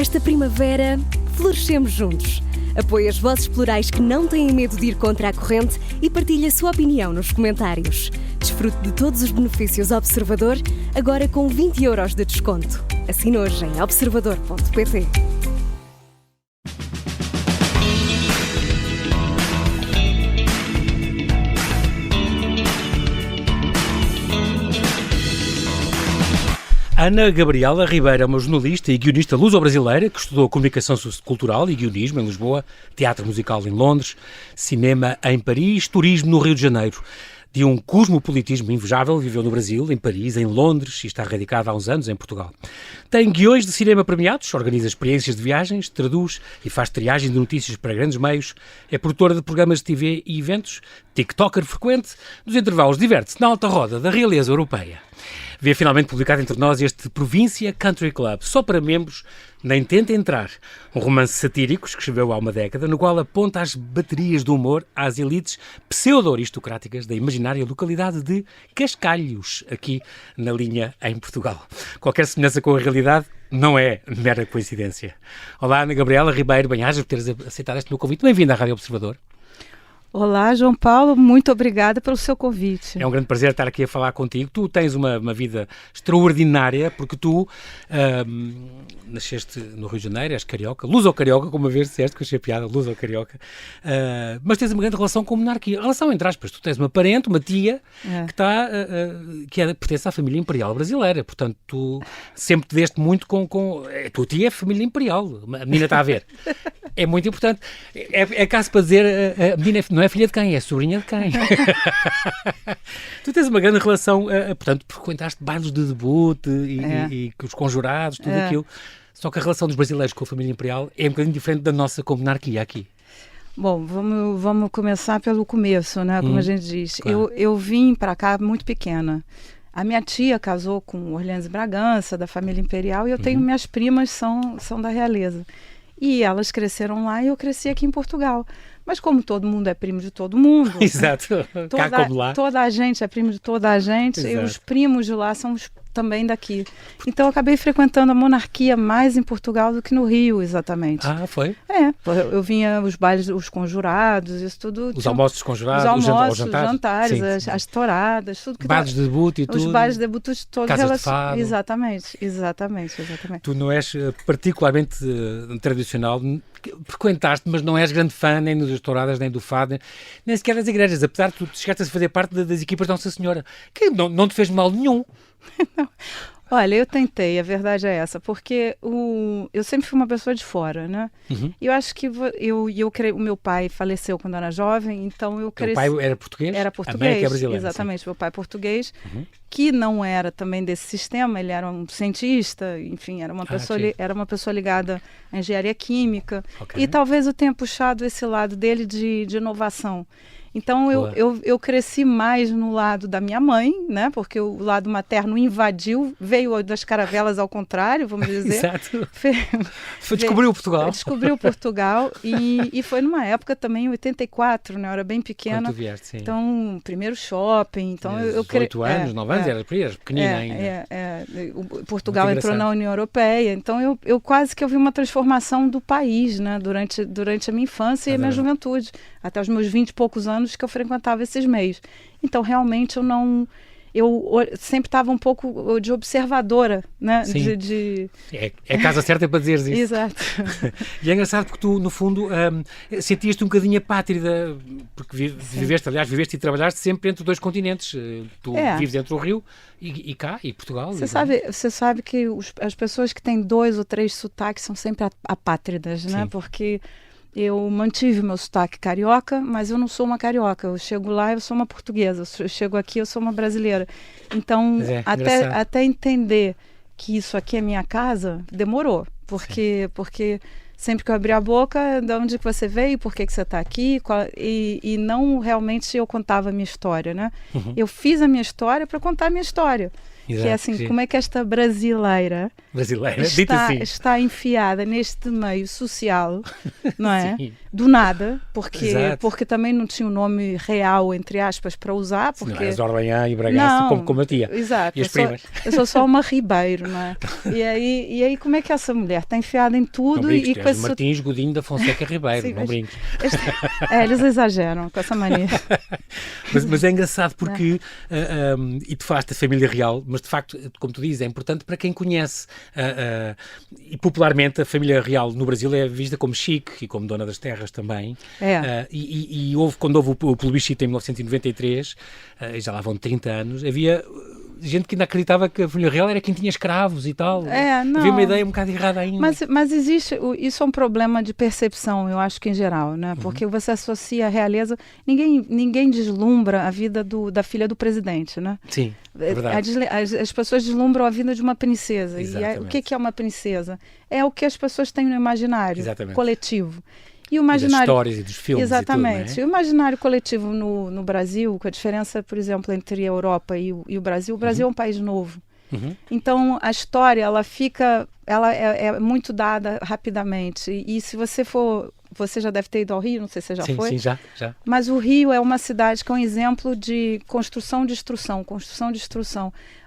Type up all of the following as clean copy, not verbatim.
Esta primavera, florescemos juntos. Apoie as vozes plurais que não têm medo de ir contra a corrente e partilhe a sua opinião nos comentários. Desfrute de todos os benefícios Observador, agora com 20 € de desconto. Assine hoje em observador.pt. Ana Gabriela Ribeiro é uma jornalista e guionista luso-brasileira que estudou comunicação cultural e guionismo em Lisboa, teatro musical em Londres, cinema em Paris, turismo no Rio de Janeiro. De um cosmopolitismo invejável, viveu no Brasil, em Paris, em Londres e está radicada há uns anos em Portugal. Tem guiões de cinema premiados, organiza experiências de viagens, traduz e faz triagem de notícias para grandes meios, é produtora de programas de TV e eventos, tiktoker frequente, nos intervalos diverte-se na alta roda da realeza europeia. Vê finalmente publicado entre nós este Província Country Club, só para membros, nem tenta entrar. Um romance satírico, que escreveu há uma década, no qual aponta as baterias do humor às elites pseudo-aristocráticas da imaginária localidade de Cascalhos, aqui na linha em Portugal. Qualquer semelhança com a realidade não é mera coincidência. Olá, Ana Gabriela Ribeiro, bem-ajas por teres aceitado este meu convite. Bem-vinda à Rádio Observador. Olá, João Paulo, muito obrigada pelo seu convite. É um grande prazer estar aqui a falar contigo. Tu tens uma vida extraordinária, porque tu nasceste no Rio de Janeiro, és carioca, luso-carioca, como uma vez disseste, que eu achei piada, luso-carioca, mas tens uma grande relação com a monarquia. Relação entre aspas, tu tens uma parente, uma tia, que pertence à família imperial brasileira, portanto tu sempre te deste muito com a tua tia é família imperial, a menina está a ver. É muito importante. É caso para dizer, a menina não é filha de quem, é sobrinha de quem. Tu tens uma grande relação, portanto, frequentaste bailes de debut e os conjurados, tudo aquilo. Só que a relação dos brasileiros com a família imperial é um bocadinho diferente da nossa com a monarquia aqui. Bom, vamos começar pelo começo, né? Como a gente diz. Claro. Eu vim para cá muito pequena. A minha tia casou com Orleans e Bragança, da família imperial, e eu tenho minhas primas são da realeza. E elas cresceram lá e eu cresci aqui em Portugal. Mas como todo mundo é primo de todo mundo... Exato, cá como lá. Toda a gente é primo de toda a gente. Exato. E os primos de lá são também daqui. Então eu acabei frequentando a monarquia mais em Portugal do que no Rio, exatamente. Ah, foi? Eu vinha os bailes, os conjurados, isso tudo. Os almoços conjurados, os jantares, as touradas, tudo que... Bailes de debut e tudo. Os bailes de debut todos Casas de fado. Exatamente. Tu não és particularmente tradicional, frequentaste, mas não és grande fã nem das touradas, nem do fado, nem sequer das igrejas, apesar de tu chegaste a fazer parte das equipas de Nossa Senhora, que não te fez mal nenhum. Não. Olha, eu tentei, a verdade é essa, porque eu sempre fui uma pessoa de fora, né? E eu acho que o meu pai faleceu quando eu era jovem, então eu cresci... O pai era português? Era português, a mãe que é brasileira. Exatamente, sim. Meu pai é português, que não era também desse sistema, ele era um cientista, enfim, era uma pessoa ligada à engenharia química, e talvez eu tenha puxado esse lado dele de inovação. Então eu cresci mais no lado da minha mãe, né? Porque o lado materno invadiu, veio das caravelas ao contrário, vamos dizer. Exato. Descobriu Portugal. Descobriu Portugal e foi numa época também, em 84, né? Eu era bem pequena. Quando tu vieste, sim. Então, primeiro shopping. Então, eu 8 anos, 9 anos, eras pequenina ainda. Portugal entrou na União Europeia. Então, eu quase que vi uma transformação do país, né? Durante a minha infância e a minha juventude. Até os meus 20 e poucos anos que eu frequentava esses meios. Então, realmente, eu sempre estava um pouco de observadora, né? Sim. É a casa certa para dizeres isso. Exato. E é engraçado porque tu, no fundo, sentias-te um bocadinho apátrida, porque viveste e trabalhaste sempre entre dois continentes. Tu vives entre o Rio e cá, e Portugal. Você sabe que as pessoas que têm 2 ou 3 sotaques são sempre apátridas, né? Porque... eu mantive meu sotaque carioca, mas eu não sou uma carioca. Eu chego lá, eu sou uma portuguesa. Eu chego aqui, eu sou uma brasileira. Então, até entender que isso aqui é minha casa, demorou. Porque sempre que eu abri a boca, de onde que você veio, por que você está aqui, e não realmente eu contava a minha história, né? Eu fiz a minha história para contar a minha história. que é assim, como é que esta brasileira está enfiada neste meio social, não é? Sim. Do nada, porque também não tinha um nome real, entre aspas, para usar. Porque... Não eras Orleans e Bragança como a tia. Exato. E as primas. Eu sou só uma Ribeiro, não é? E aí como é que essa mulher está enfiada em tudo? Não brinques, e com esse... Martins Godinho da Fonseca Ribeiro, Sim, não brinques. Eles exageram com essa mania. Mas é engraçado porque, e tu falaste da família real, mas de facto, como tu dizes, é importante para quem conhece. E popularmente a família real no Brasil é vista como chique e como dona das terras também. E quando houve o plebiscito em 1993, já lá vão 30 anos, havia gente que ainda acreditava que a família real era quem tinha escravos e tal. Não. Havia uma ideia um bocado errada ainda. Mas existe, isso é um problema de percepção, eu acho que em geral, né? Porque você associa a realeza, ninguém deslumbra a vida da filha do presidente, né? Sim, é verdade. As pessoas deslumbram a vida de uma princesa. Exatamente. E o que é uma princesa? É o que as pessoas têm no imaginário Exatamente. Coletivo. E o imaginário... E das histórias e dos filmes. Exatamente. E tudo, não é? O imaginário coletivo no Brasil, com a diferença, por exemplo, entre a Europa e o Brasil é um país novo. Então, a história, ela é muito dada rapidamente. E se você for... Você já deve ter ido ao Rio, não sei se você já foi. Sim, já. Mas o Rio é uma cidade que é um exemplo de construção-destrução.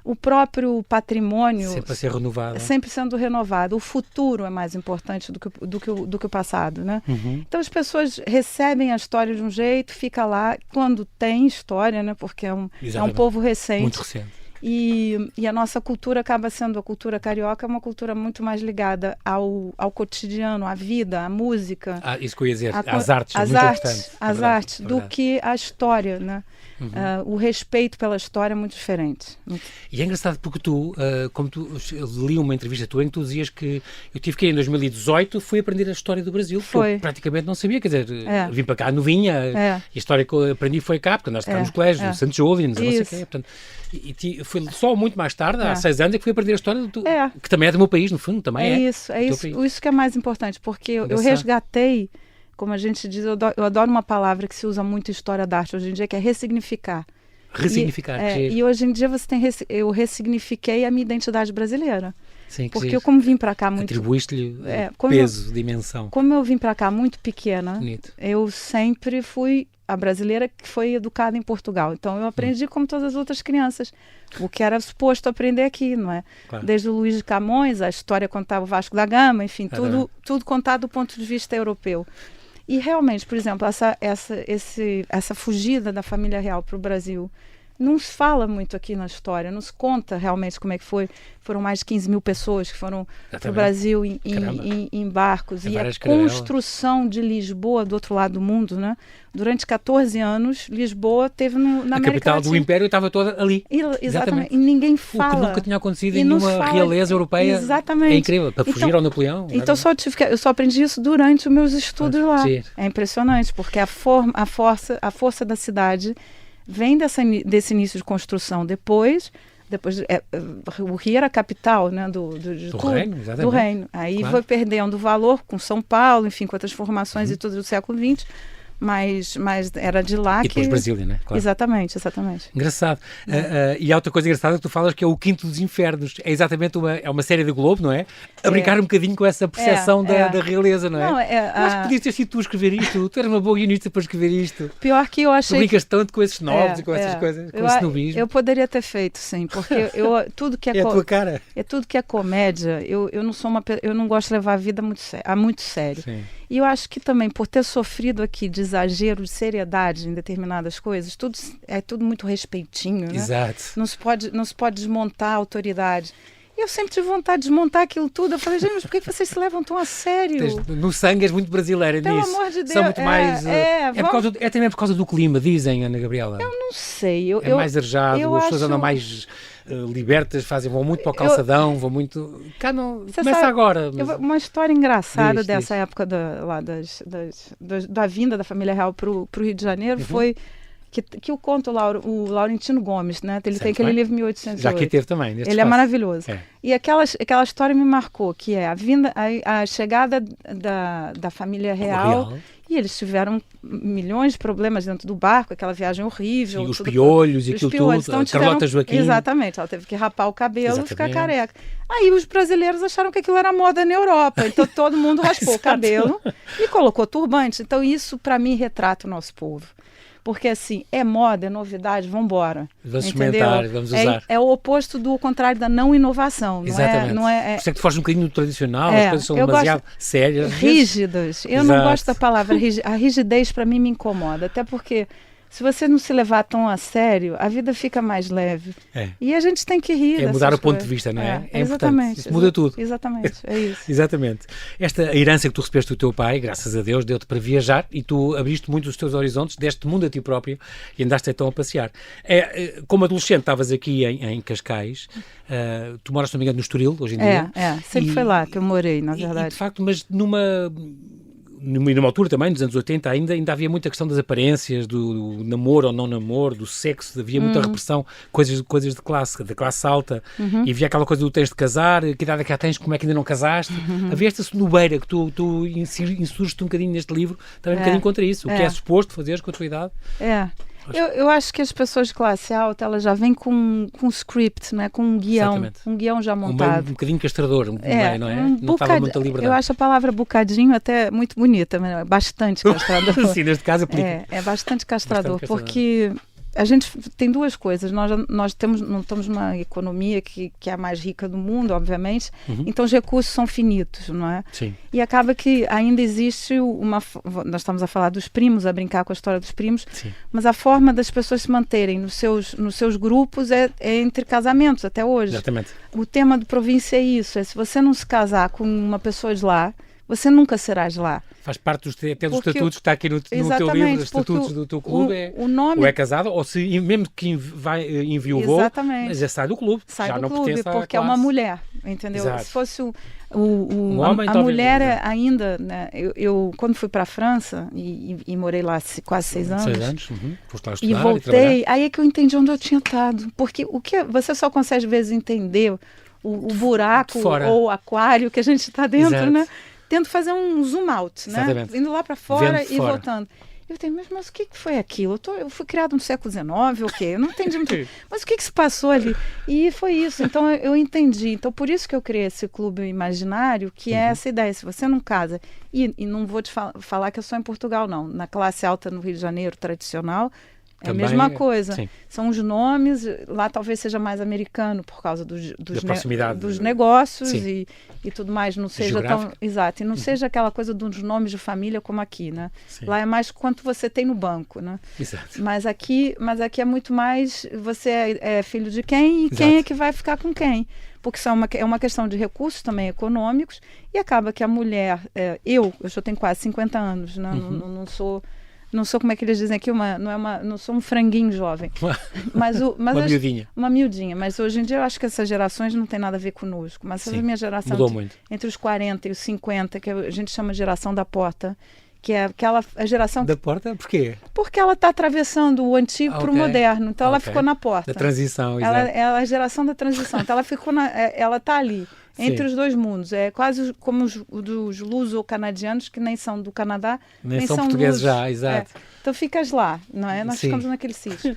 O próprio patrimônio... Sempre a ser renovado. Sempre sendo renovado. O futuro é mais importante do que o passado, né? Então as pessoas recebem a história de um jeito, fica lá, quando tem história, né? Porque é um povo recente. Muito recente. E a nossa cultura acaba sendo, a cultura carioca, uma cultura muito mais ligada ao cotidiano, à vida, à música. Isso que eu ia dizer, às artes, muito importante. Às artes, do que a história, né? O respeito pela história é muito diferente. E é engraçado porque eu li uma entrevista tua em que tu dizias que eu tive que ir em 2018 fui aprender a história do Brasil, porque eu praticamente não sabia, quer dizer, vim para cá novinha, e a história que eu aprendi foi cá, porque nós estávamos nos colégios, no Santos Julians, não sei o quê, portanto, e foi só muito mais tarde, há 6 anos, é que fui aprender a história que também é do meu país, no fundo, também é. Isso que é mais importante, porque eu resgatei, como a gente diz, eu adoro uma palavra que se usa muito em história da arte hoje em dia, que é ressignificar. E hoje em dia eu ressignifiquei a minha identidade brasileira. Sim, porque eu, como vim para cá muito... Atribuíste-lhe peso, dimensão. Como eu vim para cá muito pequena, Bonito. Eu sempre fui a brasileira que foi educada em Portugal. Então eu aprendi como todas as outras crianças, o que era suposto aprender aqui, não é? Claro. Desde o Luís de Camões, a história contava o Vasco da Gama, enfim, tudo contado do ponto de vista europeu. E realmente, por exemplo, essa fugida da família real para o Brasil não se fala muito aqui na história, não se conta realmente como é que foi. Foram mais de 15 mil pessoas que foram para o Brasil em barcos. E a construção de Lisboa do outro lado do mundo, né? Durante 14 anos, Lisboa teve na América Latina. A capital do Império estava toda ali. Exatamente. E ninguém fala. O que nunca tinha acontecido em nenhuma realeza europeia. Exatamente. É incrível, para fugir ao Napoleão. Então eu só aprendi isso durante os meus estudos lá. Sim. É impressionante, porque a força da cidade vem desse início de construção. Depois o Rio era a capital, né, do reino, exatamente. Do reino. Aí foi perdendo valor com São Paulo, enfim, com outras formações e tudo do século XX. Mas era de lá que... E depois Brasília, né? Claro. Exatamente. Engraçado. E há outra coisa engraçada que tu falas, que é o Quinto dos Infernos. É exatamente uma série da Globo, não é? A brincar um bocadinho com essa percepção da realeza, não é? Acho que podias ter sido tu a escrever isto. Tu eras uma boa guionista para escrever isto. Pior que eu achei... Tu brincas tanto com esses novos e com essas coisas, com esse snobismo. Eu poderia ter feito, sim, porque tudo que é a tua cara. É tudo que é comédia. Eu não gosto de levar a vida muito sério. Sim. E eu acho que também, por ter sofrido aqui de exagero, de seriedade em determinadas coisas, é tudo muito respeitinho, né? Exato. Não se pode desmontar a autoridade. E eu sempre tive vontade de desmontar aquilo tudo. Eu falei, gente, mas por que vocês se levam tão a sério? No sangue és muito brasileira nisso. Pelo amor de Deus. São muito mais... É também por causa do clima, dizem, Ana Gabriela. Eu não sei. É mais arejado, as pessoas andam mais... libertas, vão muito para o calçadão, vão muito... Cá não... Começa agora. Mas... Uma história engraçada dessa época da vinda da família real para o Rio de Janeiro foi que o conta o Laurentino Gomes, né? Ele tem aquele livro 1808. Já que teve também. Ele espaço. É maravilhoso. É. E aquela história me marcou, que é a chegada da família real. E eles tiveram milhões de problemas dentro do barco, aquela viagem horrível. Sim, os piolhos e aquilo tudo. Então, Carlota Joaquim. Exatamente, ela teve que rapar o cabelo e ficar careca. Aí os brasileiros acharam que aquilo era moda na Europa. Então todo mundo raspou o cabelo e colocou turbante. Então isso, para mim, retrata o nosso povo. Porque assim, é moda, é novidade, vamos embora. Vamos experimentar, vamos usar. É o oposto do contrário da não inovação. Exatamente. Por isso é que tu foges um bocadinho do tradicional, as coisas são demasiado sérias. Rígidas. Eu não gosto da palavra rígida. A rigidez para mim me incomoda. Até porque se você não se levar tão a sério, a vida fica mais leve. E a gente tem que rir. É mudar o ponto de vista, não é? É exatamente. Isso muda tudo. Exatamente, é isso. Exatamente. Esta herança que tu recebeste do teu pai, graças a Deus, deu-te para viajar e tu abriste muito os teus horizontes, deste mundo a ti próprio e andaste então a passear. Como adolescente estavas aqui em Cascais, tu moras, se não me engano, no Estoril, hoje em dia. Sempre foi lá que eu morei, na verdade. E de facto, mas numa altura também, nos anos 80, ainda havia muita questão das aparências, do namoro ou não namoro, do sexo, havia muita repressão, coisas de classe, da classe alta, e havia aquela coisa do tens de casar, que idade é que já tens, como é que ainda não casaste. Havia esta sonobeira que tu insurges-te um bocadinho neste livro, também um bocadinho contra isso, o que é suposto fazeres com a tua idade. Eu acho que as pessoas de classe alta, elas já vêm com um script, né? Com um guião. Exatamente. Um guião já montado. Um bocadinho castrador, não é? Não estava muita liberdade. Eu acho a palavra bocadinho até muito bonita, mas é bastante castrador. Sim, neste caso aplica. É bastante castrador, porque a gente tem duas coisas. Nós não estamos numa economia que é a mais rica do mundo, obviamente, então os recursos são finitos, não é? Sim. E acaba que ainda existe nós estamos a falar dos primos, a brincar com a história dos primos, mas a forma das pessoas se manterem nos seus grupos é entre casamentos, até hoje. Exatamente. O tema do província é isso, se você não se casar com uma pessoa de lá, você nunca serás lá. Faz parte até dos estatutos que está aqui no teu livro, os estatutos do teu clube, ou é casado, ou se mesmo que enviou, mas já sai do clube. Sai já do não clube, porque é uma mulher, entendeu? Exato. Se fosse um homem, a mulher ainda, né? Eu quando fui para a França e morei lá quase 6 anos. 6 anos, foste lá estudar e voltei, aí é que eu entendi onde eu tinha estado. Porque você só consegue às vezes entender o buraco ou o aquário que a gente está dentro, né? Tento fazer um zoom out, né? Exatamente. Indo lá para fora e voltando. Eu tenho, mas o que foi aquilo? Eu fui criado no século XIX, o quê? Eu não entendi muito. Mas o que se passou ali? E foi isso. Então eu entendi. Então por isso que eu criei esse clube imaginário, que é essa ideia. Se você não casa, e não vou te falar que é só em Portugal, não. Na classe alta no Rio de Janeiro, tradicional, é também a mesma coisa. Sim. São os nomes, lá talvez seja mais americano por causa dos negócios e tudo mais, não seja tão exato, e não seja aquela coisa dos nomes de família como aqui, né? Sim. Lá é mais quanto você tem no banco, né? Exato. Mas aqui é muito mais você é filho de quem e quem é que vai ficar com quem. Porque é uma questão de recursos também econômicos e acaba que a mulher, eu já tenho quase 50 anos, né? Não sou, como é que eles dizem aqui, não sou um franguinho jovem. Mas uma miudinha. Uma miudinha. Mas hoje em dia eu acho que essas gerações não tem nada a ver conosco. Mas essa minha geração, mudou muito. Entre os 40 e os 50, que a gente chama de geração da porta, que é a geração... Da porta? Por quê? Porque ela está atravessando o antigo para o moderno. Então ela ficou na porta. Da transição, exato. Ela é a geração da transição. Então ela está ali. Entre os dois mundos. É quase como os dos luso-canadianos, que nem são do Canadá, nem são portugueses já, exato. Então ficas lá, não é? Nós ficamos naquele sítio.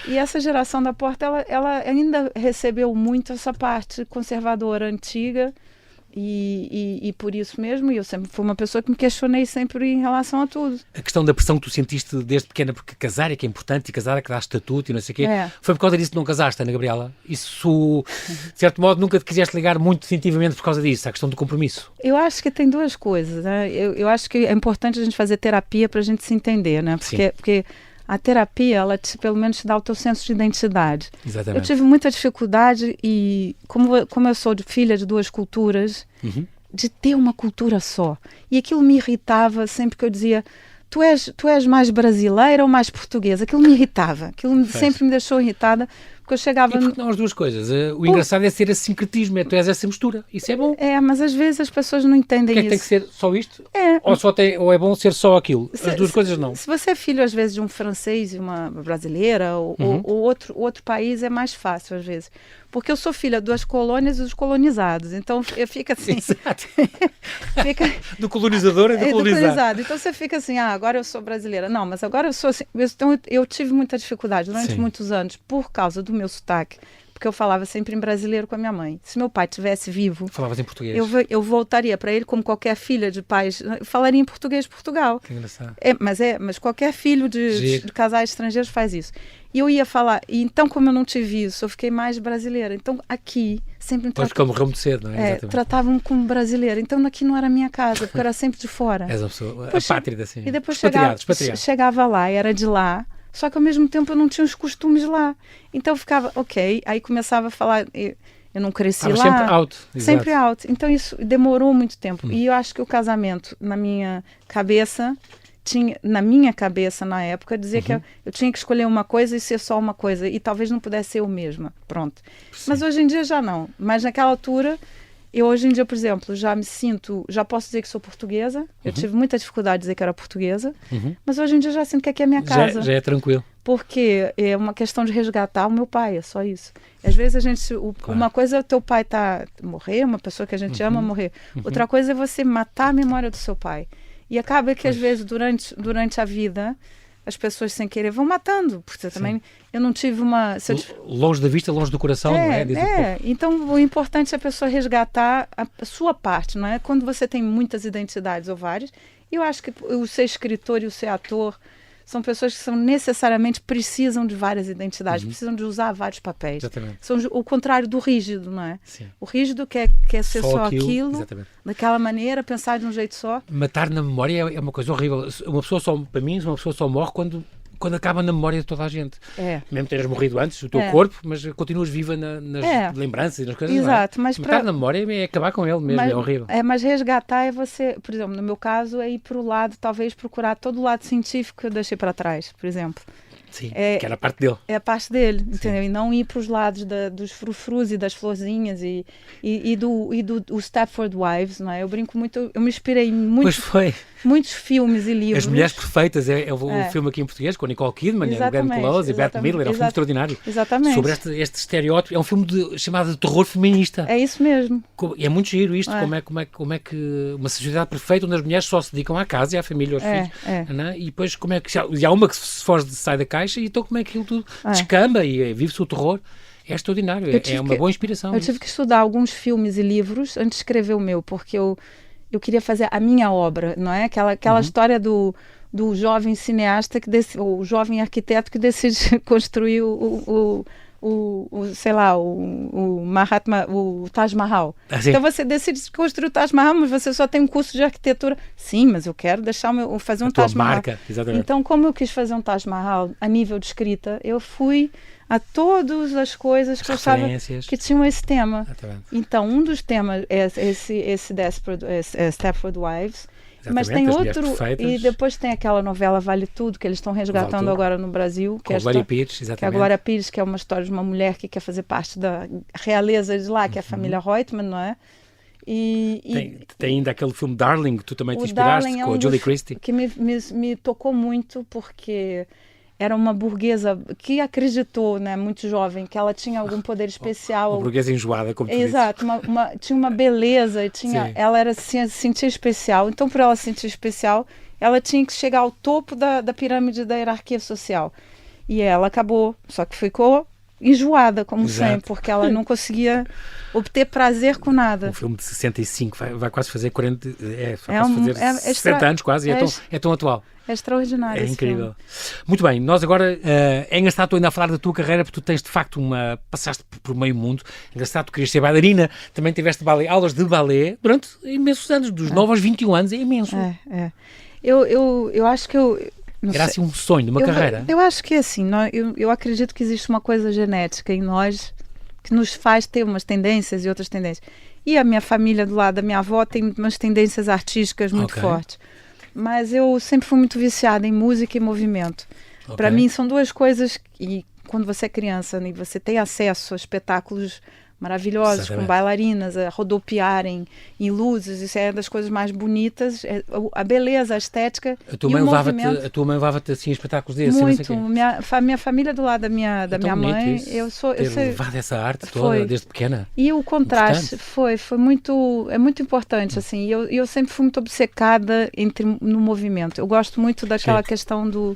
E essa geração da porta, ela ainda recebeu muito essa parte conservadora, antiga, e por isso mesmo, eu sempre fui uma pessoa que me questionei sempre em relação a tudo. A questão da pressão que tu sentiste desde pequena, porque casar é que é importante, e casar é que dá estatuto e não sei o quê, foi por causa disso que não casaste, Ana Gabriela? Isso, de certo modo, nunca te quiseste ligar muito definitivamente por causa disso, a questão do compromisso? Eu acho que tem duas coisas, né? Eu acho que é importante a gente fazer terapia para a gente se entender, né? Porque a terapia, ela pelo menos te dá o teu senso de identidade. Exatamente. Eu tive muita dificuldade e, como eu sou filha de duas culturas, de ter uma cultura só. E aquilo me irritava sempre que eu dizia, tu és mais brasileira ou mais portuguesa? Aquilo me irritava, sempre me deixou irritada, Porque eu chegava... E porque não as duas coisas? O engraçado é ser esse sincretismo, tu és essa mistura. Isso é bom. Mas às vezes as pessoas não entendem Porque é que isso. tem que ser só isto? Ou é bom ser só aquilo? As duas coisas não. Se você é filho, às vezes, de um francês e uma brasileira, ou outro país, é mais fácil, às vezes. Porque eu sou filha das colônias e dos colonizados. Então, eu fico assim... Exato. Do colonizador e do colonizado. Então, você fica assim, agora eu sou brasileira. Não, mas agora eu sou assim... Então, eu tive muita dificuldade durante muitos anos por causa do meu sotaque. Porque eu falava sempre em brasileiro com a minha mãe. Se meu pai estivesse vivo... Falavas em português. Eu voltaria para ele, como qualquer filha de pais... Eu falaria em português de Portugal. Que engraçado. Mas qualquer filho de casais estrangeiros faz isso. E eu ia falar... E então, como eu não tive isso, eu fiquei mais brasileira. Então, aqui, sempre me tratavam... Porque morreu muito cedo, não é? Tratavam como brasileira. Então, aqui não era minha casa, porque eu era sempre de fora. És uma pessoa... Apátrida, assim. E depois chegava lá, era de lá... Só que ao mesmo tempo eu não tinha os costumes lá. Então eu ficava, aí começava a falar, eu não cresci lá. Sempre out. Sempre out. Então isso demorou muito tempo. E eu acho que o casamento, na minha cabeça na época, dizia que eu tinha que escolher uma coisa e ser só uma coisa. E talvez não pudesse ser eu mesma. Pronto. Sim. Mas hoje em dia já não. Mas naquela altura... hoje em dia, por exemplo, já posso dizer que sou portuguesa. Eu tive muita dificuldade de dizer que era portuguesa, mas hoje em dia já sinto que aqui é minha casa. Já é tranquilo. Porque é uma questão de resgatar o meu pai, é só isso. Às vezes uma coisa é o teu pai morrer, uma pessoa que a gente ama morrer. Outra coisa é você matar a memória do seu pai. E acaba que às vezes durante a vida as pessoas sem querer vão matando, porque também eu não tive uma... Longe da vista, longe do coração, não é? Então o importante é a pessoa resgatar a sua parte, não é? Quando você tem muitas identidades ou várias, eu acho que o ser escritor e o ser ator são pessoas que necessariamente precisam de várias identidades, precisam de usar vários papéis. Exatamente. São o contrário do rígido, não é? Sim. O rígido quer ser só aquilo daquela maneira, pensar de um jeito só. Matar na memória é uma coisa horrível. Para mim, uma pessoa só morre quando acaba na memória de toda a gente. Mesmo teres morrido antes do teu corpo, mas continuas viva nas lembranças e nas coisas. Exato, mas matar na memória é acabar com ele mesmo, é horrível. Mas resgatar é você, por exemplo, no meu caso, é ir para o lado, talvez procurar todo o lado científico que eu deixei para trás, por exemplo. Sim, que era a parte dele. É a parte dele, entendeu? E não ir para os lados dos frufrus e das florzinhas e do Stepford Wives, não é? Eu brinco muito, eu me inspirei em muitos filmes e livros. As Mulheres Perfeitas é o filme aqui em português, com Nicole Kidman, Glenn Close e Bette Midler, é um filme extraordinário. Exatamente. Sobre este estereótipo, é um filme chamado de terror feminista. É isso mesmo. É muito giro isto, como é que uma sociedade perfeita onde as mulheres só se dedicam à casa e à família e aos filhos. Não é? E depois como é que... E há uma que se foge, sai da caixa, e então como é que aquilo tudo descamba e vive-se o terror. É extraordinário, é uma boa inspiração. Eu tive que estudar alguns filmes e livros antes de escrever o meu, porque eu queria fazer a minha obra, não é? Aquela história do jovem cineasta, o jovem arquiteto que decide construir o Mahatma, o Taj Mahal. Então você decide construir o Taj Mahal, mas você só tem um curso de arquitetura. Sim, mas eu quero fazer um Taj Mahal. Marca, exatamente. Então, como eu quis fazer um Taj Mahal a nível de escrita, eu fui a todas as coisas que eu achava que tinham esse tema. Exatamente. Então, um dos temas é esse Stepford Wives. Exatamente, mas tem outro, e depois tem aquela novela Vale Tudo, que eles estão resgatando agora no Brasil, que é a Glória Pires, que é uma história de uma mulher que quer fazer parte da realeza de lá, que é a família Reutemann, não é? Tem ainda aquele filme Darling, que tu também te inspiraste, com a Julie Christie. Que me tocou muito, porque era uma burguesa que acreditou, né, muito jovem, que ela tinha algum poder especial. Uma burguesa enjoada, como tu Exato, tinha uma beleza, e ela se sentia especial. Então, por ela se sentir especial, ela tinha que chegar ao topo da pirâmide da hierarquia social. E ela acabou, só que ficou enjoada, como sempre, porque ela não conseguia obter prazer com nada. Um filme de 65, vai quase fazer 40, fazer 60 anos quase, é tão atual. É extraordinário. É incrível. Muito bem, nós agora, é engraçado tu ainda a falar da tua carreira, porque tu tens de facto passaste por meio mundo, engraçado, tu querias ser bailarina, também tiveste aulas de balé durante imensos anos, dos 9 aos 21 anos, é imenso. Eu acho que era assim um sonho de uma carreira? Eu acho que assim, eu acredito que existe uma coisa genética em nós que nos faz ter umas tendências e outras tendências. E a minha família do lado da minha avó tem umas tendências artísticas muito fortes. Mas eu sempre fui muito viciada em música e movimento. Para mim são duas coisas, e quando você é criança e você tem acesso a espetáculos maravilhosos, Exatamente. com bailarinas a rodopiarem em luzes, isso é das coisas mais bonitas, a beleza, a estética A tua e mãe o movimento. levava-te assim a espetáculos desses? Não sei Muito. o quê. Minha família do lado da minha tão mãe, bonito isso, eu sou... ter levado essa arte toda Foi. desde pequena. E o contraste Importante. foi muito, é muito importante, assim, e eu sempre fui muito obcecada no movimento. Eu gosto muito daquela Sim. questão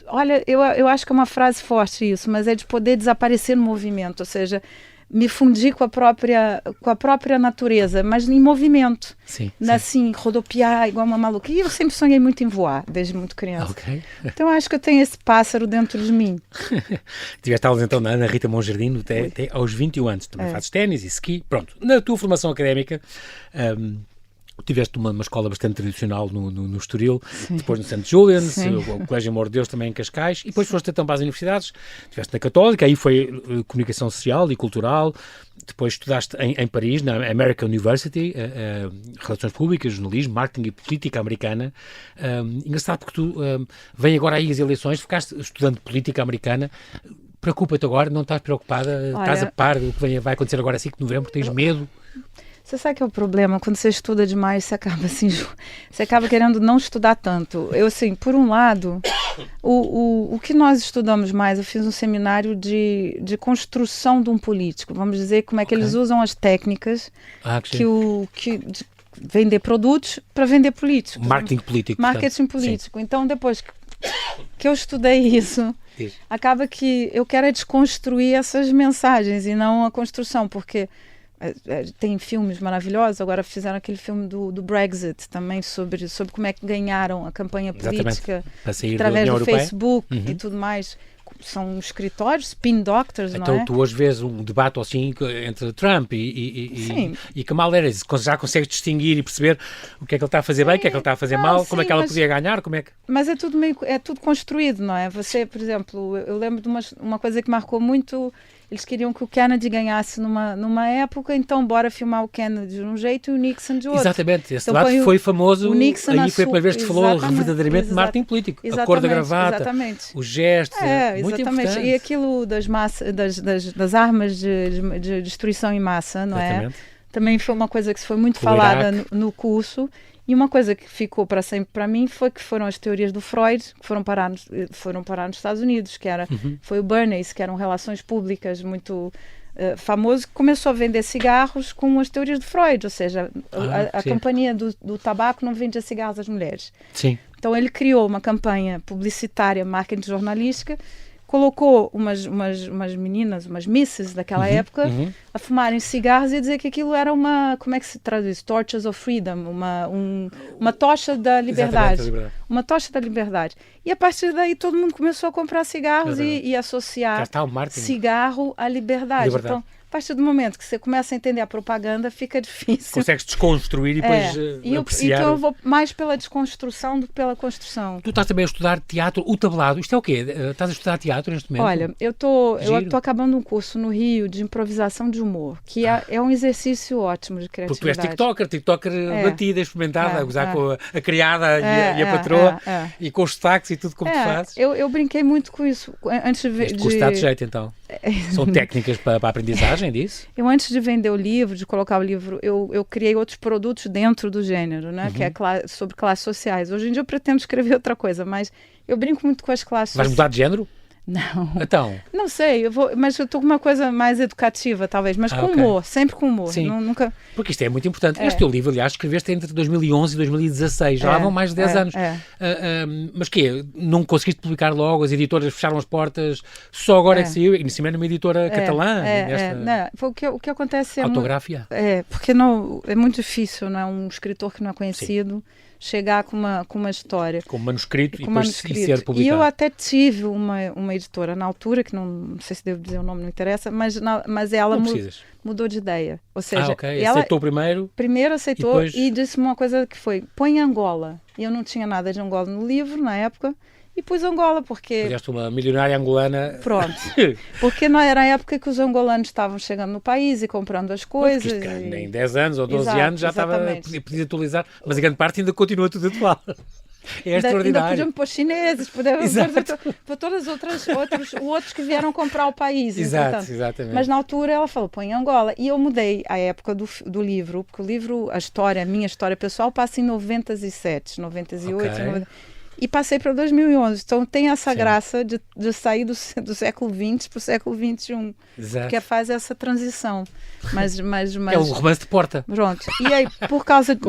olha, eu acho que é uma frase forte isso, mas é de poder desaparecer no movimento, ou seja, me fundir com a própria natureza, mas em movimento. Sim, Assim, rodopiar igual uma maluca. E eu sempre sonhei muito em voar, desde muito criança. Ok. Então acho que eu tenho esse pássaro dentro de mim. Tiveste aulas então na Ana Rita Monjardim até aos 21 anos. Também fazes ténis e ski. Pronto. Na tua formação académica, tiveste uma escola bastante tradicional no Estoril, depois no St. Julian's, o Colégio Amor de Deus também em Cascais, e depois foste então para as universidades, estiveste na Católica, aí foi comunicação social e cultural, depois estudaste em Paris, na American University, relações públicas, jornalismo, marketing e política americana. Engraçado porque tu vem agora aí as eleições, ficaste estudando política americana. Preocupa-te agora, não estás preocupada? Olha, estás a par do que vai acontecer agora a 5 de novembro? Tens medo? Você sabe que é o problema? Quando você estuda demais, você acaba assim, você acaba querendo não estudar tanto. Eu, assim, por um lado, o que nós estudamos mais, eu fiz um seminário de construção de um político, vamos dizer, como é que eles usam as técnicas de vender produtos para vender políticos. Marketing político. Marketing político. Sim. Então, depois que eu estudei isso, acaba que eu quero desconstruir essas mensagens e não a construção, porque tem filmes maravilhosos, agora fizeram aquele filme do Brexit também, sobre como é que ganharam a campanha política através do Facebook e tudo mais. São escritórios, spin doctors, então, não é? Tu hoje vês um debate assim entre Trump e Kamala Harris, já consegues distinguir e perceber o que é que ele está a fazer bem, o que é que ele está a fazer mal, como é que ela podia ganhar, como é que... Mas é tudo construído, não é? Você, por exemplo, eu lembro de uma coisa que marcou muito. Eles queriam que o Kennedy ganhasse numa época, então bora filmar o Kennedy de um jeito e o Nixon de outro. Exatamente, esse debate foi famoso, aí foi a primeira vez que se falou verdadeiramente de marketing político. A cor da gravata, os gestos, muito importante. E aquilo das armas de destruição em massa, não é? Também foi uma coisa que foi muito falada no curso. E uma coisa que ficou para sempre para mim que foram as teorias do Freud, que foram parar nos Estados Unidos, que foi o Bernays, que eram relações públicas muito famoso, que começou a vender cigarros com as teorias do Freud, ou seja, a companhia do tabaco não vendia cigarros às mulheres. Sim. Então ele criou uma campanha publicitária, marketing jornalística, colocou umas meninas, umas misses daquela época, a fumarem cigarros e a dizer que aquilo era como é que se traduz? Torches of Freedom, uma tocha da liberdade. Uma tocha da liberdade. E a partir daí todo mundo começou a comprar cigarros e associar cigarro à liberdade. Então, a partir do momento que você começa a entender a propaganda, fica difícil. Consegues desconstruir e depois apreciar. Então eu vou mais pela desconstrução do que pela construção. Tu estás também a estudar teatro, o tablado. Isto é o quê? Estás a estudar teatro neste momento? Olha, eu tô acabando um curso no Rio de improvisação de humor, que é um exercício ótimo de criatividade. Porque tu és TikToker batida, experimentada, a gozar com a criada e a patroa e com os sotaques e tudo como tu fazes. Eu brinquei muito com isso. Antes de este curso está de jeito, então. São técnicas para a aprendizagem disso? Eu, antes de vender o livro, de colocar o livro, eu criei outros produtos dentro do gênero, né? Que é sobre classes sociais. Hoje em dia eu pretendo escrever outra coisa, mas eu brinco muito com as classes sociais. Vais mudar de género? Não. Então? Não sei, mas eu estou com uma coisa mais educativa, talvez, mas com humor, sempre com humor. Sim, nunca... porque isto é muito importante. Este teu livro, aliás, escreveste entre 2011 e 2016, já lá vão mais de 10 anos. Mas quê? Não conseguiste publicar logo, as editoras fecharam as portas, só agora é que saiu, e em cima era uma editora catalã. Não, o que acontece Autografia. Porque não, é muito difícil, não é? Um escritor que não é conhecido... chegar com uma história. Com manuscrito e depois ser publicado. E eu até tive uma editora na altura, que não sei se devo dizer o nome, não interessa, mas ela mudou de ideia. Ou seja, ela aceitou primeiro. Primeiro aceitou e disse-me uma coisa que foi, põe Angola. E eu não tinha nada de Angola no livro, na época, e pus Angola, porque... Fizeste uma milionária angolana. Pronto. Porque não era a época que os angolanos estavam chegando no país e comprando as coisas. Porque nem 10 anos ou 12 anos já estava, podia atualizar, mas a grande parte ainda continua tudo atual. É extraordinário. Ainda podiam pôr chineses, podiam pôr todas outros que vieram comprar o país. Exato, exatamente. Mas na altura ela falou, põe Angola. E eu mudei a época do livro, porque o livro, a minha história pessoal, passa em 97, 98, okay. 90, e passei para 2011. Então tem essa graça de sair do século XX para o século XXI. Exato. Que faz essa transição. Mas é um romance de porta. Pronto. E aí, por causa de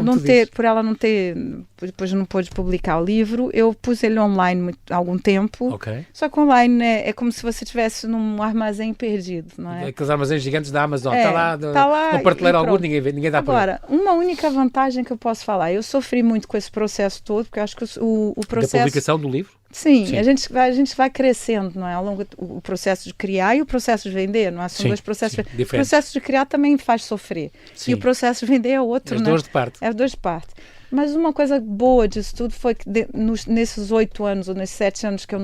por ela não ter, depois não pôde publicar o livro, eu pus ele online há algum tempo. Okay. Só que online é como se você estivesse num armazém perdido, não é? Aqueles armazéns gigantes da Amazon. Está lá no prateleiro algum, ninguém dá para ver. Agora, uma única vantagem que eu posso falar, eu sofri muito com esse processo todo, porque eu acho que o processo... Da publicação do livro? Sim. A gente vai crescendo, não é? Ao longo o processo de criar e o processo de vender, não é? São dois processos. O processo de criar também faz sofrer. Sim. E o processo de vender é outro, né? Dois de parte. É dois de parte. Mas uma coisa boa disso tudo foi que nesses 8 anos ou nesses 7 anos que eu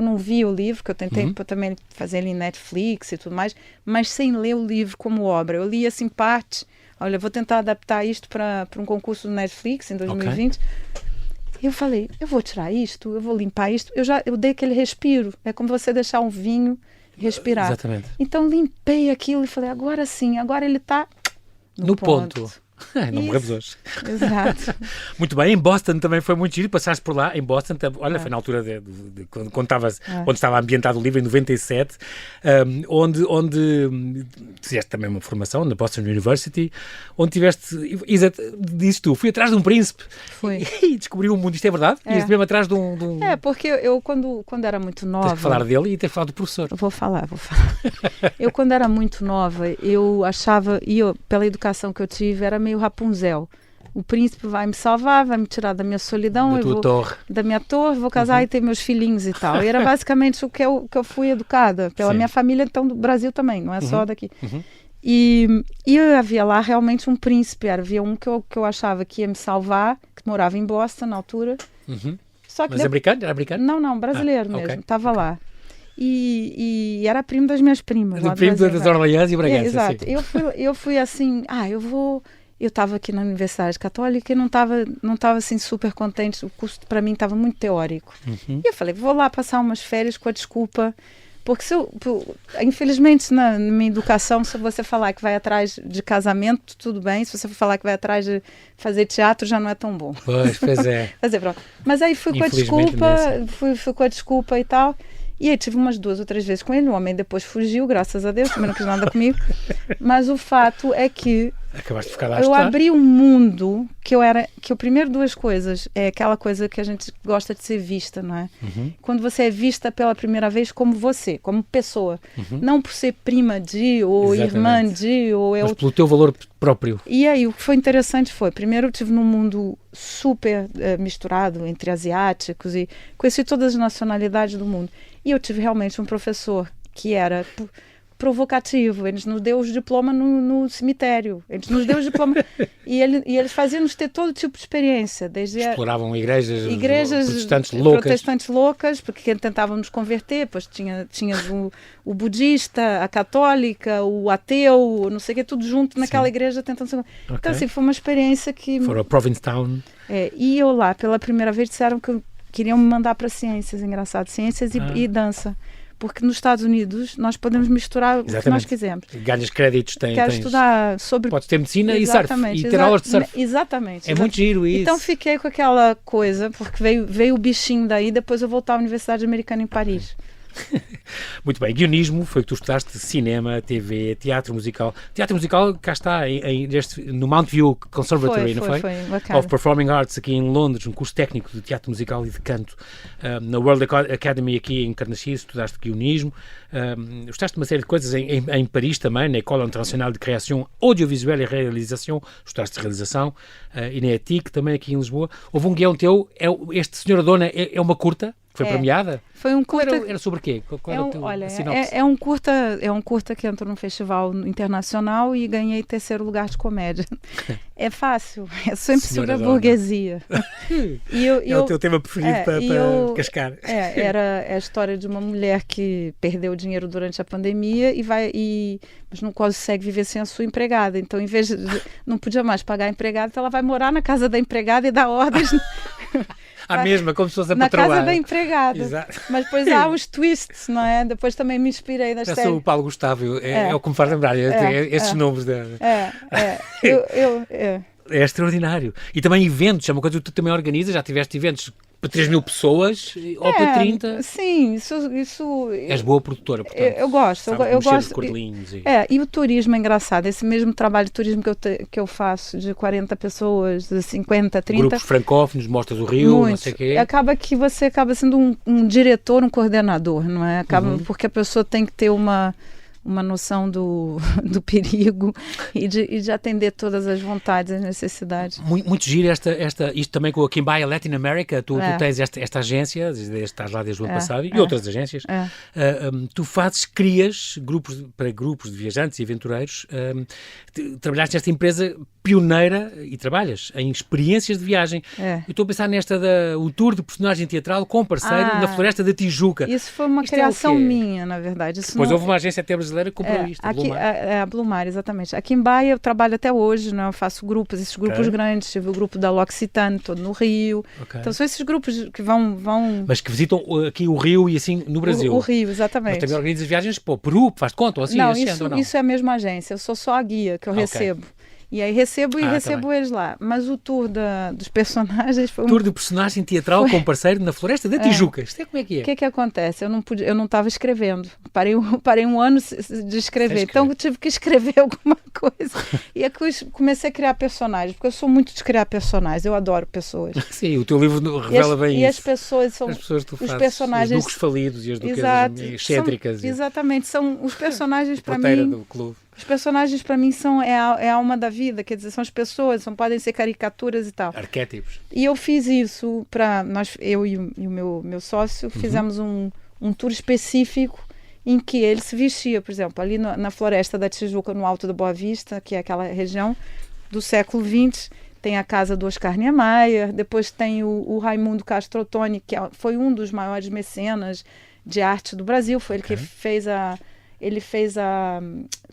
não vi o livro, que eu tentei também fazer ele em Netflix e tudo mais, mas sem ler o livro como obra. Eu li assim parte, olha, vou tentar adaptar isto para um concurso do Netflix em 2020. Okay. Eu falei, eu vou tirar isto, eu vou limpar isto. Eu dei aquele respiro. É como você deixar um vinho respirar. Exatamente. Então limpei aquilo e falei, agora sim, agora ele está no ponto. Não morremos hoje. Exato. Muito bem, em Boston também foi muito giro, passaste por lá, em Boston, olha, foi na altura de quando estava ambientado o livro, em 97, onde fizeste também uma formação na Boston University, onde tiveste, dizes tu, fui atrás de um príncipe e descobri um mundo, isto é verdade? Ias mesmo atrás de um... É, porque eu quando era muito nova... Tens que falar dele e ter falado do professor. Vou falar. Eu quando era muito nova, eu achava, pela educação que eu tive, era meio Rapunzel. O príncipe vai me salvar, vai me tirar da minha solidão, da minha torre, vou casar e ter meus filhinhos e tal. E era basicamente o que eu fui educada pela minha família, então do Brasil também, não é só daqui. E havia lá realmente um príncipe, havia um que eu achava que ia me salvar, que morava em Boston na altura. Só que mas era americano? Não, brasileiro mesmo, estava lá. E era primo das minhas primas. Do primo das Orleans e Bragança. Exato. Eu fui assim, eu estava aqui na Universidade Católica e não estava assim super contente, o curso para mim estava muito teórico. E eu falei, vou lá passar umas férias com a desculpa, porque infelizmente na minha educação, se você falar que vai atrás de casamento, tudo bem, se você falar que vai atrás de fazer teatro, já não é tão bom. Pois é. Mas aí fui com a desculpa, fui com a desculpa e tal. E aí tive umas 2 ou 3 vezes com ele, o homem depois fugiu, graças a Deus, também não quis nada comigo. Mas o fato é que acabaste de ficar lá eu abri um mundo que eu primeiro 2 coisas, é aquela coisa que a gente gosta de ser vista, não é? Quando você é vista pela primeira vez como você, como pessoa, não por ser prima de, ou irmã de, ou mas pelo teu valor próprio. E aí o que foi interessante foi, primeiro eu estive num mundo super misturado entre asiáticos e conheci todas as nacionalidades do mundo. E eu tive realmente um professor que era provocativo. Ele nos deu os diplomas no cemitério. Ele nos deu os diplomas. e eles faziam-nos ter todo tipo de experiência. Exploravam igrejas protestantes loucas, porque tentavam nos converter. Depois tinha o budista, a católica, o ateu, não sei o que, tudo junto naquela igreja tentando ser... Então, assim, foi uma experiência que... For a Provincetown. E eu lá, pela primeira vez, disseram que queriam me mandar para ciências, engraçado, ciências e dança. Porque nos Estados Unidos nós podemos misturar o que nós quisermos. Ganhas créditos, Quero estudar sobre... Podes ter medicina e surf, e ter aulas de surf. Exatamente. É muito giro isso. Então fiquei com aquela coisa, porque veio o bichinho daí, depois eu voltei à Universidade Americana em Paris. Muito bem, guionismo, foi que tu estudaste cinema, TV, teatro musical. Teatro musical, cá está, no Mount View Conservatory, não foi? Foi, of Performing Arts, aqui em Londres, um curso técnico de teatro musical e de canto. Na World Academy, aqui em Carnaxide, estudaste guionismo. Estudaste uma série de coisas em Paris também, na École Internacional de Création Audiovisuelle et Réalisation, estudaste realização, e na ETIC, também aqui em Lisboa. Houve um guião teu, este Senhora Dona, é uma curta? Foi premiada? Foi um curta... Era sobre o quê? Qual era o teu sinopse? É um curta que entrou num festival internacional e ganhei 3º lugar de comédia. É fácil, é sempre sobre a burguesia. É o teu tema preferido para cascar. Era a história de uma mulher que perdeu dinheiro durante a pandemia mas não consegue viver sem a sua empregada. Então, em vez de não podia mais pagar a empregada, então ela vai morar na casa da empregada e dar ordens À mesma, como se fosse a na patroa. casa da empregada. Exato. Mas depois há uns twists, não é? Depois também me inspirei nas Já séries. sou o Paulo Gustavo, é o que me faz lembrar, estes nomes. É extraordinário. E também eventos, é uma coisa que tu também organizas, já tiveste eventos para 3.000 pessoas ou para 30. Sim, isso És boa produtora, portanto. Eu gosto. Eu gosto. Cordelinhos e o turismo é engraçado. Esse mesmo trabalho de turismo que eu faço, de 40 pessoas, de 50, 30. Grupos francófonos, mostras o Rio, muito. Não sei o quê. Acaba que você acaba sendo um diretor, um coordenador, não é? Porque a pessoa tem que ter uma noção do perigo e de atender todas as vontades, as necessidades. Muito giro isto também com a Kimbaya Latin America, tu tens esta agência, estás lá desde o ano passado, e outras agências. Tu crias para grupos de viajantes e aventureiros, trabalhaste nesta empresa pioneira e trabalhas em experiências de viagem. Eu estou a pensar o tour de personagem teatral com parceiro na Floresta da Tijuca. Isso foi uma criação minha, na verdade. Depois houve uma agência até brasileira que comprou isto, a Blue Mar, exatamente. Aqui em Baia eu trabalho até hoje, né? Eu faço grupos, esses grupos grandes. Tive o grupo da L'Occitane, todo no Rio. Então são esses grupos que vão... Mas que visitam aqui o Rio e assim no Brasil. O Rio, exatamente. Mas também organizas viagens para o Peru, faz de conta ou assim? Não, isso é a mesma agência. Eu sou só a guia que eu recebo. E aí recebo eles lá. Mas o tour dos personagens foi tour de personagem teatral com parceiro na Floresta da Tijuca. Isto é como é que é? O que acontece? Eu não estava escrevendo. Parei um ano de escrever. Então eu tive que escrever alguma coisa. E é que comecei a criar personagens, porque eu sou muito de criar personagens. Eu adoro pessoas. Sim, o teu livro revela bem isso. E as pessoas são os personagens. Os duques falidos e as duquesas excêntricas. Exatamente. São os personagens para mim. Do clube. Os personagens, para mim, é a alma da vida, quer dizer, são as pessoas, não podem ser caricaturas e tal. Arquétipos. E eu fiz isso eu e o meu sócio, fizemos um tour específico em que ele se vestia, por exemplo, ali na Floresta da Tijuca, no Alto da Boa Vista, que é aquela região do século XX, tem a casa do Oscar Niemeyer, depois tem o Raimundo Castro Ottoni, que foi um dos maiores mecenas de arte do Brasil, foi ele que fez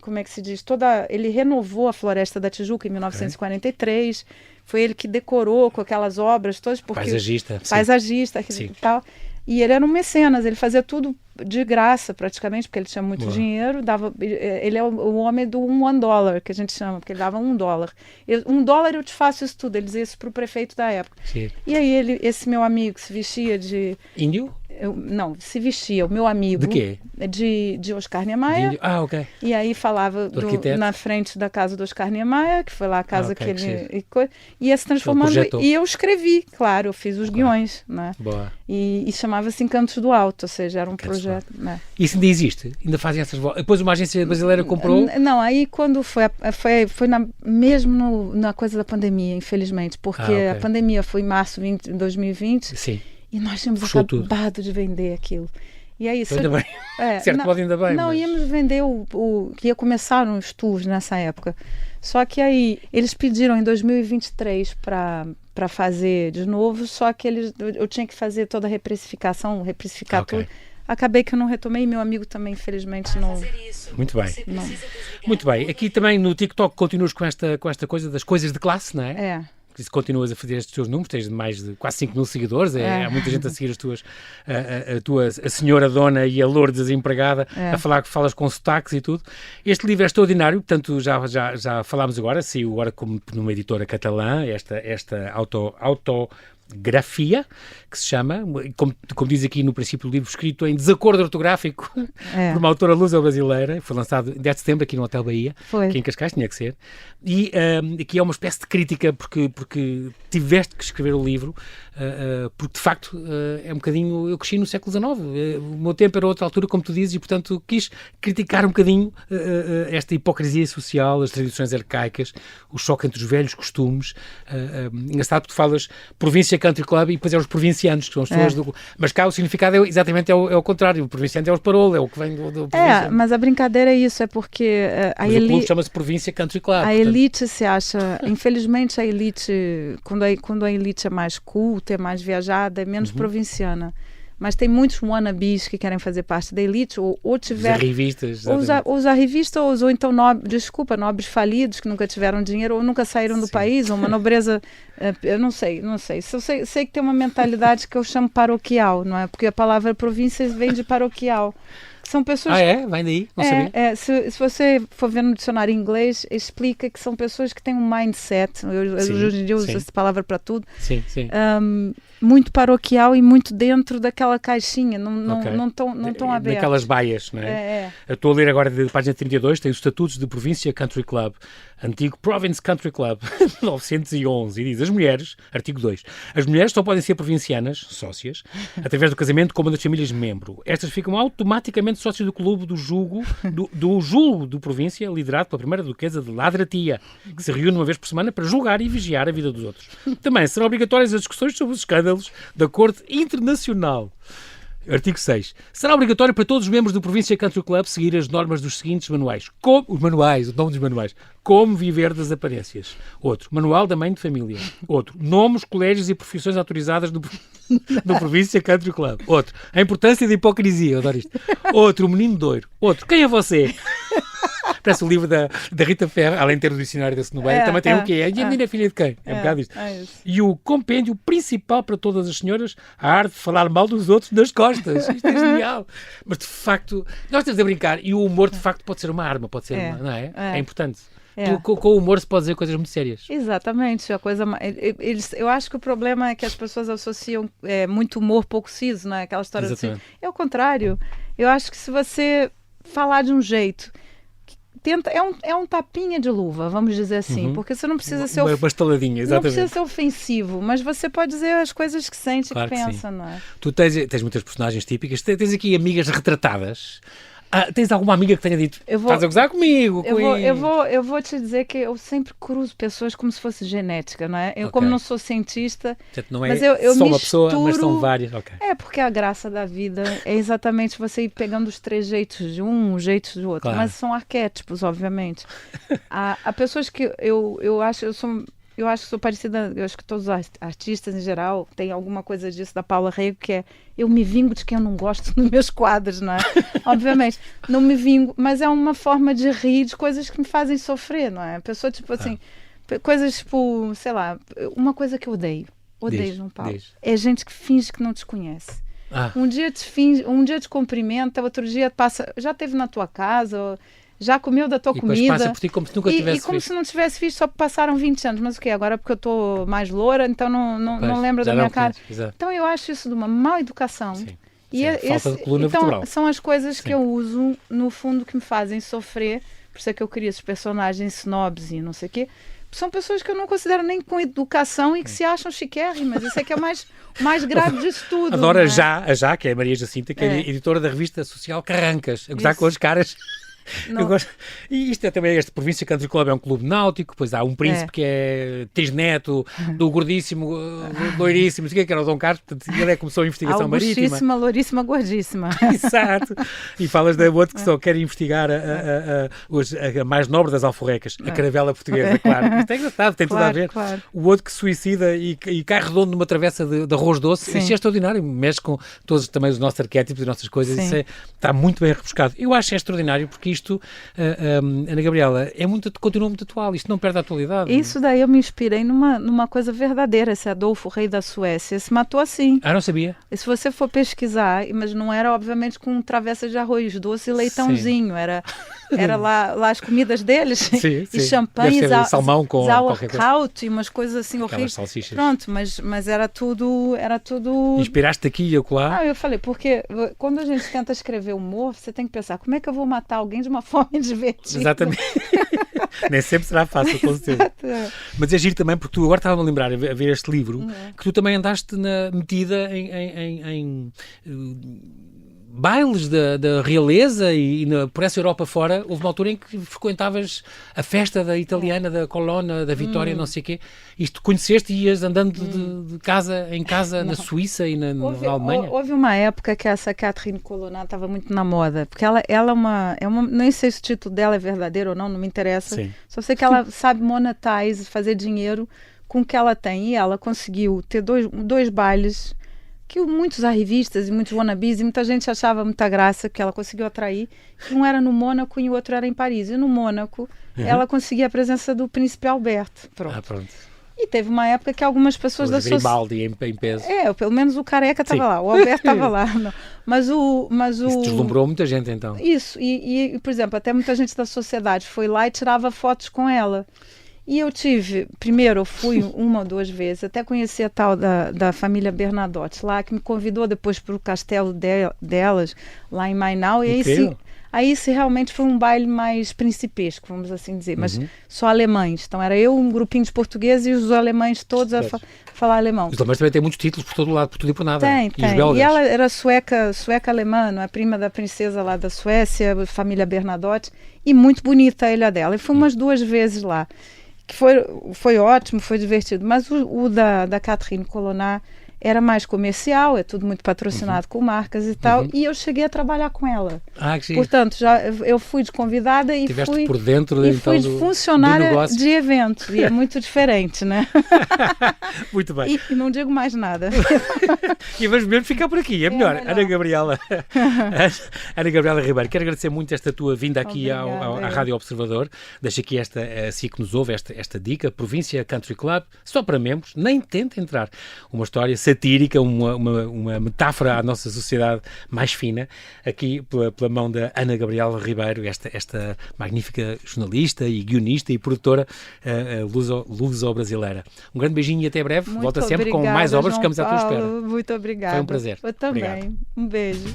como é que se diz? Ele renovou a Floresta da Tijuca em 1943. Foi ele que decorou com aquelas obras todas. Paisagista e tal. E ele era um mecenas, ele fazia tudo de graça praticamente, porque ele tinha muito dinheiro. Ele é o homem do $1, que a gente chama, porque ele dava $1. $1 eu te faço isso tudo. Ele dizia isso para o prefeito da época. Sim. E aí esse meu amigo se vestia de... Índio? Não, se vestia, o meu amigo. De quê? De Oscar Niemeyer. Ok. E aí falava na frente da casa do Oscar Niemeyer, que foi lá a casa que ele... E ia se transformando. E eu escrevi, claro, eu fiz os guiões, né? Boa. E chamava-se Encantos do Alto, ou seja, era um projeto. Né? Isso ainda existe? Ainda fazem essas voltas? Depois uma agência brasileira comprou? Não, aí quando foi mesmo na coisa da pandemia, infelizmente, porque a pandemia foi em março de 2020. Sim. E nós tínhamos acabado de vender aquilo. E aí, ainda bem. Certo, pode ainda bem. Não, íamos vender ia começar os tours nessa época. Só que aí, eles pediram em 2023 para fazer de novo, só que eu tinha que fazer toda a reprecificação, tudo. Acabei que eu não retomei, meu amigo também, infelizmente, não... Muito bem. Muito bem. Aqui também no TikTok continuas com esta coisa das coisas de classe, não é? Se continuas a fazer estes teus números, tens mais de quase 5.000 seguidores, há muita gente a seguir a senhora dona e a Lourdes empregada, falas com sotaques e tudo. Este livro é extraordinário, portanto já falámos agora, saiu agora como numa editora catalã, esta autografia, que se chama, como diz aqui no princípio do livro, escrito em desacordo ortográfico por uma autora luso-brasileira, foi lançado em 10 de setembro aqui no Hotel Bahia, aqui em Cascais, tinha que ser, e aqui é uma espécie de crítica porque tiveste que escrever o livro, porque de facto é um bocadinho, eu cresci no século XIX, o meu tempo era outra altura, como tu dizes, e portanto quis criticar um bocadinho esta hipocrisia social, as tradições arcaicas, o choque entre os velhos costumes. Engraçado porque tu falas província country club e depois é os provincianos, que são as pessoas do... Mas cá o significado é o contrário, o provinciano é os parolo, é o que vem do provinciano. Mas a brincadeira é isso, é porque a elite... o clube chama-se Província Country Club. A elite se acha... Infelizmente a elite, quando a elite é mais culta, é mais viajada, é menos provinciana. mas tem muitos wannabes que querem fazer parte da elite, ou tiver... Os arrivistas. Ou os arrivistas, ou então nobres falidos que nunca tiveram dinheiro, ou nunca saíram do país, ou uma nobreza... eu não sei. Sei que tem uma mentalidade que eu chamo paroquial, não é? Porque a palavra província vem de paroquial. São pessoas... Vem daí? Não sabia. Se você for ver no dicionário em inglês, explica que são pessoas que têm um mindset, hoje em dia eu uso essa palavra para tudo, muito paroquial e muito dentro daquela caixinha, não tão abertos. Naquelas baias, não é? Eu estou a ler agora de página 32, tem os Estatutos de Província Country Club, antigo Province Country Club, 1911, e diz: as mulheres, artigo 2, as mulheres só podem ser provincianas, sócias, através do casamento com uma das famílias membro. Estas ficam automaticamente sócios do clube do julgo de província, liderado pela primeira duquesa de Ladratia, que se reúne uma vez por semana para julgar e vigiar a vida dos outros. Também serão obrigatórias as discussões sobre os escândalos da Corte Internacional. Artigo 6. Será obrigatório para todos os membros do Província Country Club seguir as normas dos seguintes manuais. O nome dos manuais. Como viver das aparências. Outro. Manual da mãe de família. Outro. Nomes, colégios e profissões autorizadas do Província Country Club. Outro. A importância da hipocrisia. Eu adoro isto. Outro. O menino doiro. Outro. Quem é você? Parece o livro da Rita Ferro, além de ter o dicionário da Senobeira, também tem o quê? E a menina é filha de quem? É um bocado isto. E o compêndio principal para todas as senhoras, a arte de falar mal dos outros nas costas. Isto é genial. Mas, de facto, nós estamos a brincar, e o humor, de facto, pode ser uma arma, pode ser uma, não é? É importante. Com o humor se pode dizer coisas muito sérias. Exatamente. Eu acho que o problema é que as pessoas associam muito humor pouco ciso, não é? Aquela história assim. É o contrário. Eu acho que se você falar de um jeito... É um tapinha de luva, vamos dizer assim, porque você não precisa ser uma estaladinha, exatamente. Não precisa ser ofensivo, mas você pode dizer as coisas que sente e que pensa, não é? Tu tens muitas personagens típicas, tens aqui amigas retratadas. Tens alguma amiga que tenha dito, estás a gozar comigo? Eu vou te dizer que eu sempre cruzo pessoas como se fosse genética, não é? Eu, como não sou cientista, não é mas eu só uma pessoa, mas são várias. É porque a graça da vida é exatamente você ir pegando os trejeitos de um, os jeitos do outro, mas são arquétipos, obviamente. Há pessoas que eu acho que sou parecida, eu acho que todos os artistas em geral têm alguma coisa disso da Paula Rego, que é eu me vingo de quem eu não gosto nos meus quadros, não é? Obviamente, não me vingo, mas é uma forma de rir de coisas que me fazem sofrer, não é? A pessoa, tipo assim, coisas tipo, sei lá, uma coisa que eu odeio João Paulo, é gente que finge que não te conhece. Um dia te cumprimenta, outro dia passa, já esteve na tua casa, já comeu da tua comida. Passa por ti como se nunca tivesse visto. E como se não tivesse visto, só passaram 20 anos. Mas o quê? Agora porque eu estou mais loura, então não lembro da minha cara. Então eu acho isso de uma má educação. Sim. Falta de coluna vertebral. São as coisas que eu uso, no fundo, que me fazem sofrer. Por isso é que eu queria esses personagens snobs e não sei o quê. São pessoas que eu não considero nem com educação e que se acham chiquérrimas. Isso é que é mais grave disso tudo. Adoro a Já, que é a Maria Jacinta, que é editora da revista social Carrancas. A gozar com as caras... Eu gosto. E isto é também, este Província Country Club é um clube náutico, depois há um príncipe que é tisneto do gordíssimo, loiríssimo, que era o Dom Carlos, portanto ele começou a investigação marítima. Augustíssima, louríssima, gordíssima. Exato. E falas da outra que só quer investigar a mais nobre das alforrecas, a caravela portuguesa, claro. Isto é engraçado, tem tudo a ver. Claro. O outro que se suicida e cai redondo numa travessa de arroz doce, isso é extraordinário, mexe com todos também os nossos arquétipos e nossas coisas, isso está muito bem rebuscado. Eu acho extraordinário porque isto, Ana Gabriela, continua muito atual, isto não perde a atualidade. Isso daí eu me inspirei numa coisa verdadeira, esse Adolfo, rei da Suécia, se matou assim. Não sabia? E se você for pesquisar, mas não era obviamente com travessa de arroz doce e leitãozinho, era lá as comidas deles, e champanhe, salmão com sauerkraut e umas coisas assim horríveis. Salsichas. Pronto, mas era tudo... Inspiraste aqui e acolá? Eu falei, porque quando a gente tenta escrever humor, você tem que pensar, como é que eu vou matar alguém de uma forma divertida? Exatamente. Nem sempre será fácil, com certeza. Mas é giro também, porque tu agora estava-me a lembrar, a ver este livro, que tu também andaste metida em bailes da realeza e por essa Europa fora, houve uma altura em que frequentavas a festa da italiana, da Colonna, da Vitória, não sei o quê. Isto conheceste e ias andando de casa em casa na Suíça e na Alemanha? Houve uma época que essa Catherine Colonna estava muito na moda, porque ela é uma... Nem sei se o título dela é verdadeiro ou não me interessa. Sim. Só sei que ela sabe monetize, fazer dinheiro com o que ela tem. E ela conseguiu ter dois bailes que muitos arrivistas e muitos wannabes e muita gente achava muita graça que ela conseguiu atrair, que um era no Mônaco e o outro era em Paris. E no Mônaco, ela conseguia a presença do príncipe Alberto. Pronto. E teve uma época que algumas pessoas da sociedade... Garibaldi em peso. Pelo menos o Careca estava lá, o Alberto estava lá. Não. Mas o... Isso deslumbrou muita gente, então. Isso, e, por exemplo, até muita gente da sociedade foi lá e tirava fotos com ela. E eu primeiro eu fui 1 ou 2 vezes, até conheci a tal da família Bernadotte lá, que me convidou depois para o castelo delas, lá em Mainau. E aí sim, realmente foi um baile mais principesco, vamos assim dizer, mas só alemães. Então era eu, um grupinho de portugueses e os alemães todos a falar alemão. Os alemães também têm muitos títulos por todo lado, por tudo e por nada. Tem. E ela era sueca-alemã, a prima da princesa lá da Suécia, família Bernadotte, e muito bonita a ilha dela. E fui umas 2 vezes lá, que foi ótimo, foi divertido. Mas o da Catherine Colonna era mais comercial, é tudo muito patrocinado com marcas e tal, e eu cheguei a trabalhar com ela. Que sim. Portanto, eu fui de convidada e fui por dentro, e fui de funcionária de evento, e é muito diferente, né? Muito bem. E não digo mais nada. E vamos mesmo ficar por aqui, é melhor. Ana Gabriela Ribeiro, quero agradecer muito esta tua vinda aqui à Rádio Observador. Deixo aqui assim que nos ouve, esta dica, Província Country Club, só para membros, nem tenta entrar. Uma história satírica, uma metáfora à nossa sociedade mais fina, aqui pela mão da Ana Gabriela Ribeiro, esta magnífica jornalista e guionista e produtora luso-brasileira. Um grande beijinho e até breve. Muito Volta sempre obrigada, com mais obras, João ficamos à tua Paulo, espera. Muito obrigada. Foi um prazer. Eu também. Obrigado. Um beijo.